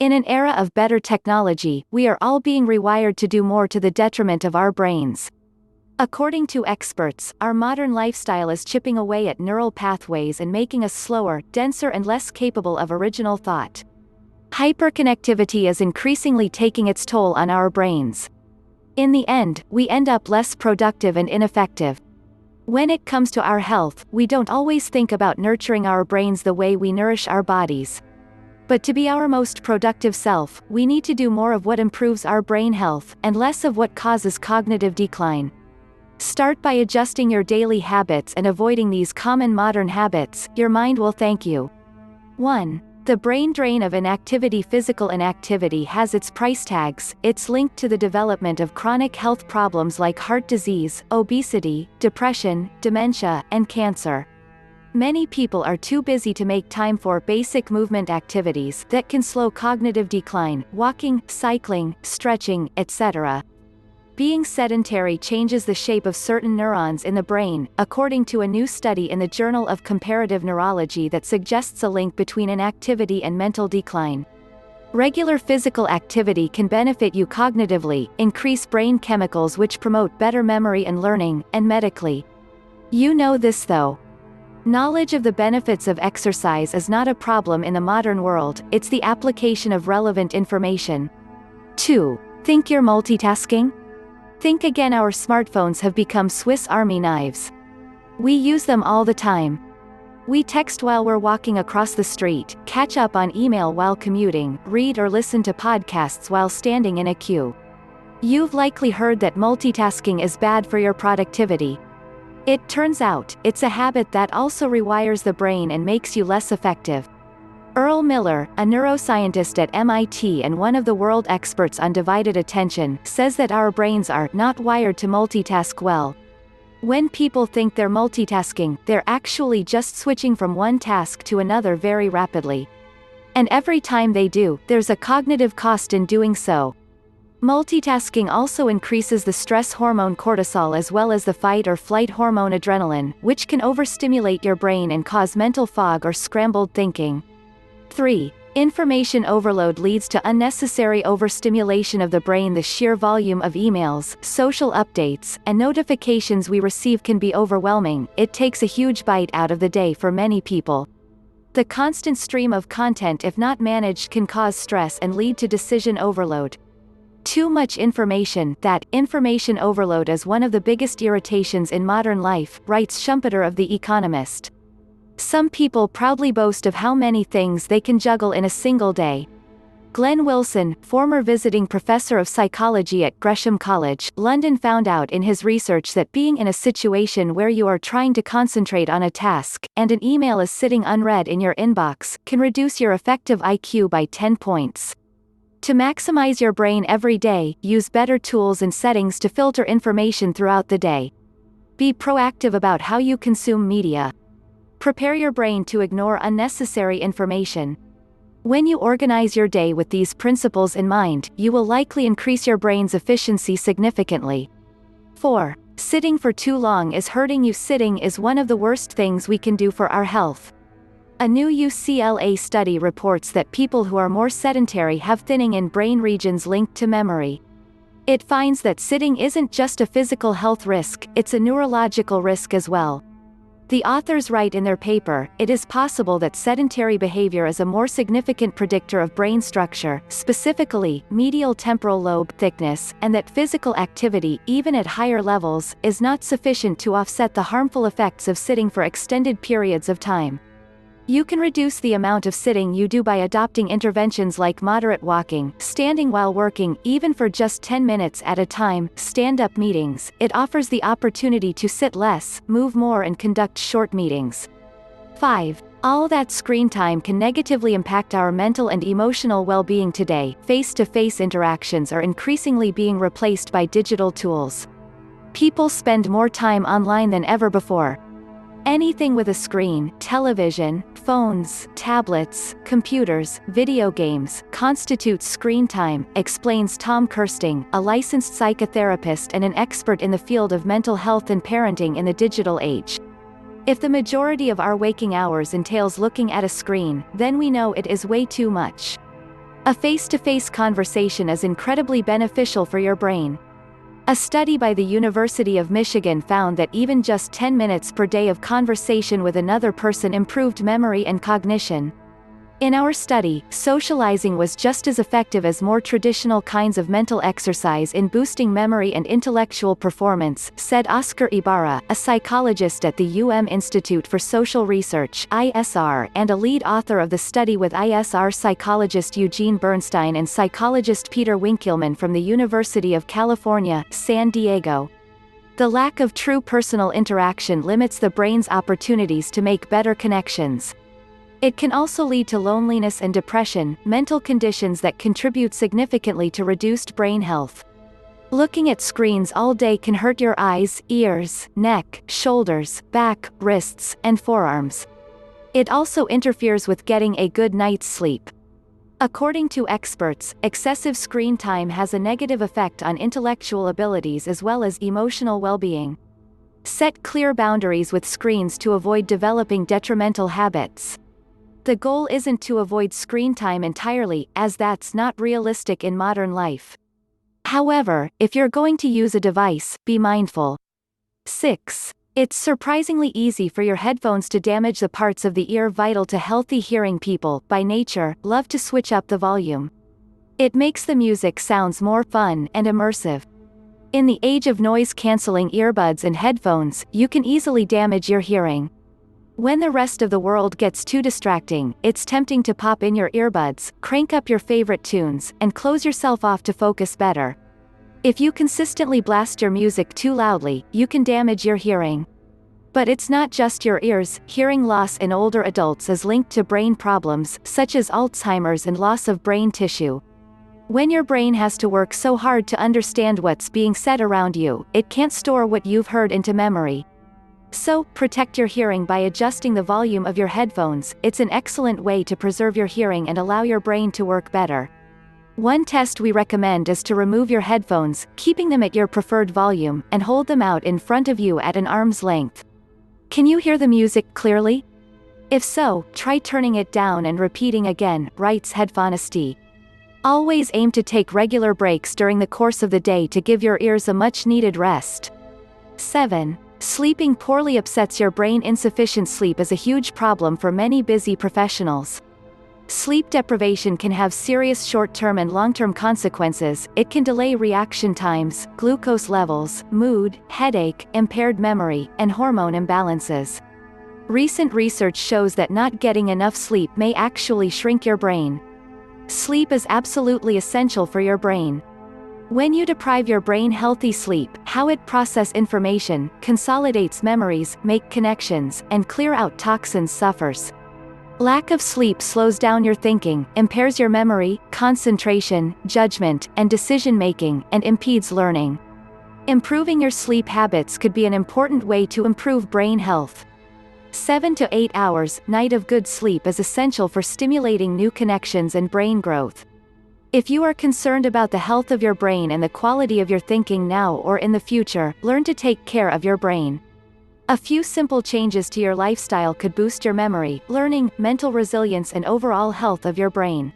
In an era of better technology, we are all being rewired to do more to the detriment of our brains. According to experts, our modern lifestyle is chipping away at neural pathways and making us slower, denser and less capable of original thought. Hyperconnectivity is increasingly taking its toll on our brains. In the end, we end up less productive and ineffective. When it comes to our health, we don't always think about nurturing our brains the way we nourish our bodies. But to be our most productive self, we need to do more of what improves our brain health, and less of what causes cognitive decline. Start by adjusting your daily habits and avoiding these common modern habits. Your mind will thank you. 1. The brain drain of inactivity. Physical inactivity has its price tags. It's linked to the development of chronic health problems like heart disease, obesity, depression, dementia, and cancer. Many people are too busy to make time for basic movement activities that can slow cognitive decline: walking, cycling, stretching, etc. Being sedentary changes the shape of certain neurons in the brain, according to a new study in the Journal of Comparative Neurology that suggests a link between inactivity and mental decline. Regular physical activity can benefit you cognitively, increase brain chemicals which promote better memory and learning, and medically. You know this though. Knowledge of the benefits of exercise is not a problem in the modern world, it's the application of relevant information. 2. Think you're multitasking? Think again. Our smartphones have become Swiss Army knives. We use them all the time. We text while we're walking across the street, catch up on email while commuting, read or listen to podcasts while standing in a queue. You've likely heard that multitasking is bad for your productivity. It turns out, it's a habit that also rewires the brain and makes you less effective. Earl Miller, a neuroscientist at MIT and one of the world experts on divided attention, says that our brains are not wired to multitask well. When people think they're multitasking, they're actually just switching from one task to another very rapidly. And every time they do, there's a cognitive cost in doing so. Multitasking also increases the stress hormone cortisol as well as the fight or flight hormone adrenaline, which can overstimulate your brain and cause mental fog or scrambled thinking. 3. Information overload leads to unnecessary overstimulation of the brain. The sheer volume of emails, social updates, and notifications we receive can be overwhelming. It takes a huge bite out of the day for many people. The constant stream of content, if not managed, can cause stress and lead to decision overload. Too much information. That information overload is one of the biggest irritations in modern life, writes Schumpeter of The Economist. Some people proudly boast of how many things they can juggle in a single day. Glenn Wilson, former visiting professor of psychology at Gresham College, London, found out in his research that being in a situation where you are trying to concentrate on a task, and an email is sitting unread in your inbox, can reduce your effective IQ by 10 points. To maximize your brain every day, use better tools and settings to filter information throughout the day. Be proactive about how you consume media. Prepare your brain to ignore unnecessary information. When you organize your day with these principles in mind, you will likely increase your brain's efficiency significantly. 4. Sitting for too long is hurting you. Sitting is one of the worst things we can do for our health. A new UCLA study reports that people who are more sedentary have thinning in brain regions linked to memory. It finds that sitting isn't just a physical health risk, it's a neurological risk as well. The authors write in their paper, it is possible that sedentary behavior is a more significant predictor of brain structure, specifically, medial temporal lobe thickness, and that physical activity, even at higher levels, is not sufficient to offset the harmful effects of sitting for extended periods of time. You can reduce the amount of sitting you do by adopting interventions like moderate walking, standing while working, even for just 10 minutes at a time, stand-up meetings. It offers the opportunity to sit less, move more and conduct short meetings. 5. All that screen time can negatively impact our mental and emotional well-being today. Face-to-face interactions are increasingly being replaced by digital tools. People spend more time online than ever before. Anything with a screen, television, phones, tablets, computers, video games, constitutes screen time, explains Tom Kirsting, a licensed psychotherapist and an expert in the field of mental health and parenting in the digital age. If the majority of our waking hours entails looking at a screen, then we know it is way too much. A face-to-face conversation is incredibly beneficial for your brain. A study by the University of Michigan found that even just 10 minutes per day of conversation with another person improved memory and cognition. In our study, socializing was just as effective as more traditional kinds of mental exercise in boosting memory and intellectual performance, said Oscar Ibarra, a psychologist at the Institute for Social Research (ISR) and a lead author of the study with ISR psychologist Eugene Bernstein and psychologist Peter Winkelman from the University of California, San Diego. The lack of true personal interaction limits the brain's opportunities to make better connections. It can also lead to loneliness and depression, mental conditions that contribute significantly to reduced brain health. Looking at screens all day can hurt your eyes, ears, neck, shoulders, back, wrists, and forearms. It also interferes with getting a good night's sleep. According to experts, excessive screen time has a negative effect on intellectual abilities as well as emotional well-being. Set clear boundaries with screens to avoid developing detrimental habits. The goal isn't to avoid screen time entirely, as that's not realistic in modern life. However, if you're going to use a device, be mindful. 6. It's surprisingly easy for your headphones to damage the parts of the ear vital to healthy hearing. People, by nature, love to switch up the volume. It makes the music sounds more fun and immersive. In the age of noise-canceling earbuds and headphones, you can easily damage your hearing. When the rest of the world gets too distracting, it's tempting to pop in your earbuds, crank up your favorite tunes, and close yourself off to focus better. If you consistently blast your music too loudly, you can damage your hearing. But it's not just your ears. Hearing loss in older adults is linked to brain problems, such as Alzheimer's and loss of brain tissue. When your brain has to work so hard to understand what's being said around you, it can't store what you've heard into memory. So, protect your hearing by adjusting the volume of your headphones. It's an excellent way to preserve your hearing and allow your brain to work better. One test we recommend is to remove your headphones, keeping them at your preferred volume, and hold them out in front of you at an arm's length. Can you hear the music clearly? If so, try turning it down and repeating again, writes Headphonisty. Always aim to take regular breaks during the course of the day to give your ears a much-needed rest. 7. Sleeping poorly upsets your brain. Insufficient sleep is a huge problem for many busy professionals. Sleep deprivation can have serious short-term and long-term consequences. It can delay reaction times, glucose levels, mood, headache, impaired memory, and hormone imbalances. Recent research shows that not getting enough sleep may actually shrink your brain. Sleep is absolutely essential for your brain. When you deprive your brain healthy sleep, how it processes information, consolidates memories, make connections, and clear out toxins suffers. Lack of sleep slows down your thinking, impairs your memory, concentration, judgment, and decision-making, and impedes learning. Improving your sleep habits could be an important way to improve brain health. 7 to 8 hours, night of good sleep is essential for stimulating new connections and brain growth. If you are concerned about the health of your brain and the quality of your thinking now or in the future, learn to take care of your brain. A few simple changes to your lifestyle could boost your memory, learning, mental resilience and overall health of your brain.